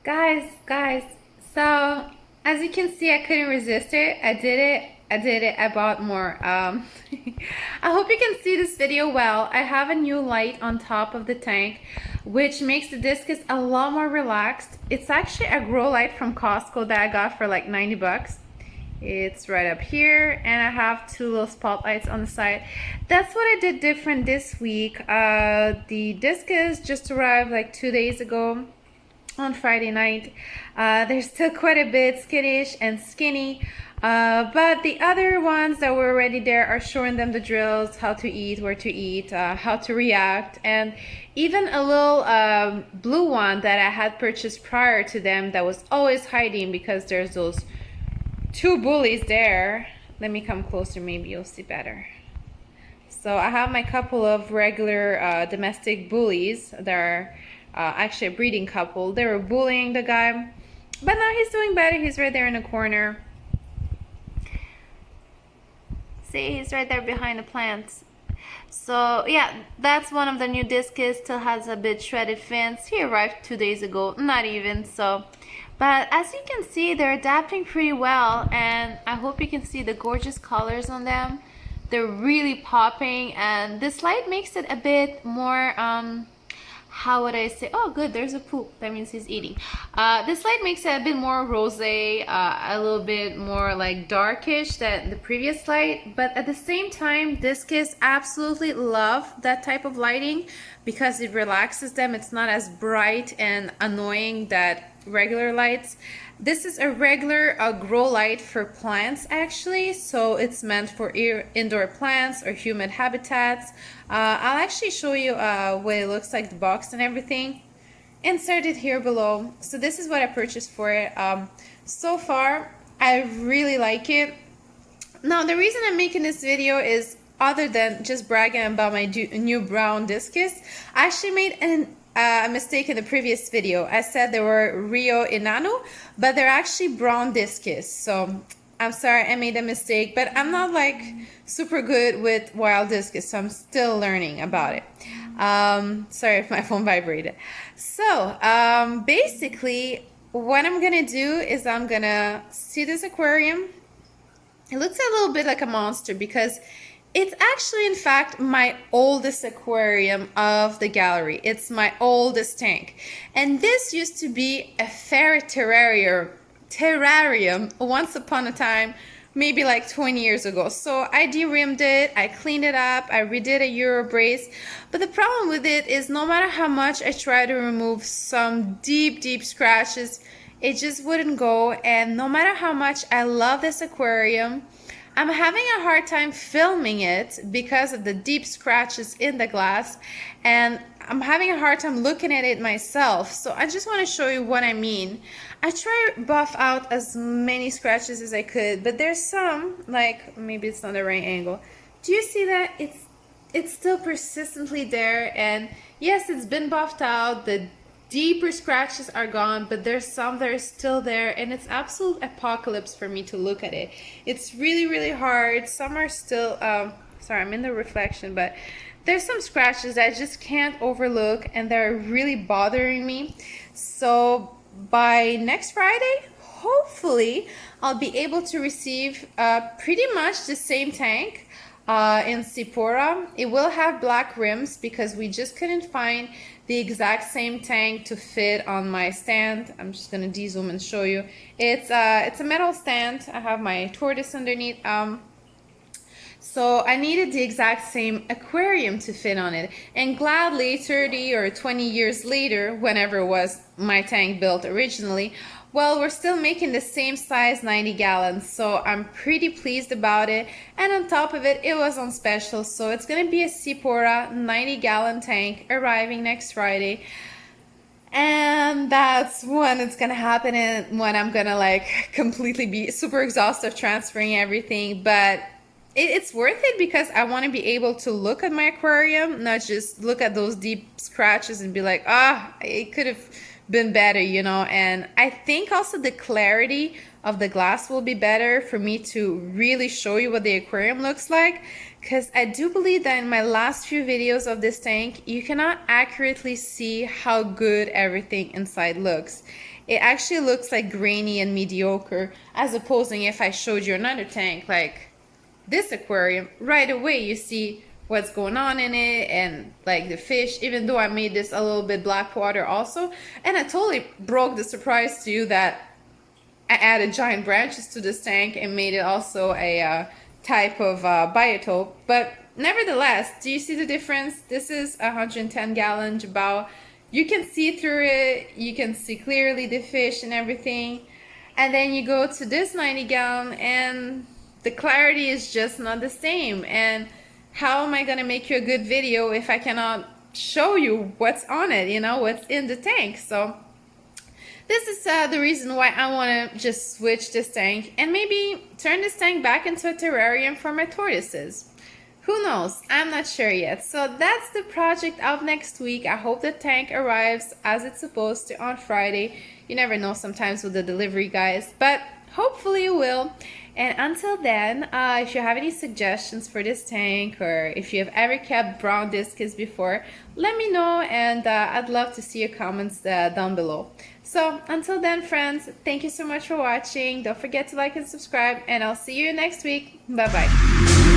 Guys, so as you can see, I couldn't resist it. I did it. I bought more. I hope you can see this video well. I have a new light on top of the tank, which makes the discus a lot more relaxed. It's actually a grow light from Costco that I got for like 90 bucks. It's right up here, and I have two little spotlights on the side. That's what I did different this week. The discus just arrived like 2 days ago on Friday night. They're still quite a bit skittish and skinny, but the other ones that were already there are showing them the drills, how to eat, where to eat, how to react, and even a little blue one that I had purchased prior to them that was always hiding because there's those two bullies there. Let me come closer, maybe you'll see better. So I have my couple of regular domestic bullies that are actually a breeding couple. They were bullying the guy, but now he's doing better. He's right there in the corner. See, he's right there behind the plants. So yeah, that's one of the new discus. Still has a bit shredded fins. He arrived 2 days ago, not even so. But as you can see, they're adapting pretty well, and I hope you can see the gorgeous colors on them. They're really popping, and this light makes it a bit more how would I say, oh good, there's a poop, that means he's eating. This light makes it a bit more rosé, a little bit more like darkish than the previous light, but at the same time discus absolutely love that type of lighting because it relaxes them. It's not as bright and annoying that regular lights. This is a regular grow light for plants actually, so it's meant for indoor plants or humid habitats. I'll actually show you what it looks like, the box and everything. Insert it here below. So this is what I purchased for it. So far I really like it. Now the reason I'm making this video is, other than just bragging about my new brown discus, I actually made a mistake in the previous video. I said they were Rio Inano, but they're actually brown discus. So I'm sorry I made a mistake, but I'm not like super good with wild discus, so I'm still learning about it. Sorry if my phone vibrated. So basically what I'm gonna do is I'm gonna see this aquarium. It looks a little bit like a monster because it's actually, in fact, my oldest aquarium of the gallery. It's my oldest tank. And this used to be a fairy terrarium once upon a time, maybe like 20 years ago. So I de-rimmed it, I cleaned it up, I redid a Euro brace. But the problem with it is no matter how much I try to remove some deep scratches, it just wouldn't go. And no matter how much I love this aquarium, I'm having a hard time filming it because of the deep scratches in the glass, and I'm having a hard time looking at it myself. So I just want to show you what I mean. I try to buff out as many scratches as I could, but there's some, like maybe it's not the right angle. Do you see that? It's still persistently there, and yes, it's been buffed out. The deeper scratches are gone, but there's some that are still there, and it's absolute apocalypse for me to look at it. It's really hard. Some are still sorry, I'm in the reflection, but there's some scratches that I just can't overlook, and they're really bothering me. So by next Friday, hopefully I'll be able to receive pretty much the same tank in Sephora. It will have black rims because we just couldn't find the exact same tank to fit on my stand. I'm just gonna de-zoom and show you. It's a metal stand. I have my tortoise underneath. So I needed the exact same aquarium to fit on it. And gladly, 30 or 20 years later, whenever it was my tank built originally, well, we're still making the same size 90 gallons, so I'm pretty pleased about it. And on top of it, it was on special, so it's gonna be a Sephora 90-gallon tank arriving next Friday. And that's when it's gonna happen, and when I'm gonna like completely be super exhausted transferring everything. But it's worth it because I want to be able to look at my aquarium, not just look at those deep scratches and be like, ah, it could have been better, you know. And I think also the clarity of the glass will be better for me to really show you what the aquarium looks like, because I do believe that in my last few videos of this tank, you cannot accurately see how good everything inside looks. It actually looks like grainy and mediocre, as opposing if I showed you another tank like this aquarium, right away you see what's going on in it and like the fish, even though I made this a little bit black water also. And I totally broke the surprise to you that I added giant branches to this tank and made it also a type of biotope. But nevertheless, do you see the difference? This is a 110-gallon jabao. You can see through it, you can see clearly the fish and everything. And then you go to this 90-gallon and the clarity is just not the same. And how am I gonna make you a good video if I cannot show you what's on it, you know, what's in the tank? So this is the reason why I want to just switch this tank and maybe turn this tank back into a terrarium for my tortoises. Who knows? I'm not sure yet. So that's the project of next week. I hope the tank arrives as it's supposed to on Friday. You never know sometimes with the delivery guys, but hopefully it will. And until then, if you have any suggestions for this tank, or if you have ever kept brown discus before, let me know, and I'd love to see your comments down below. So until then, friends, thank you so much for watching. Don't forget to like and subscribe, and I'll see you next week. Bye bye.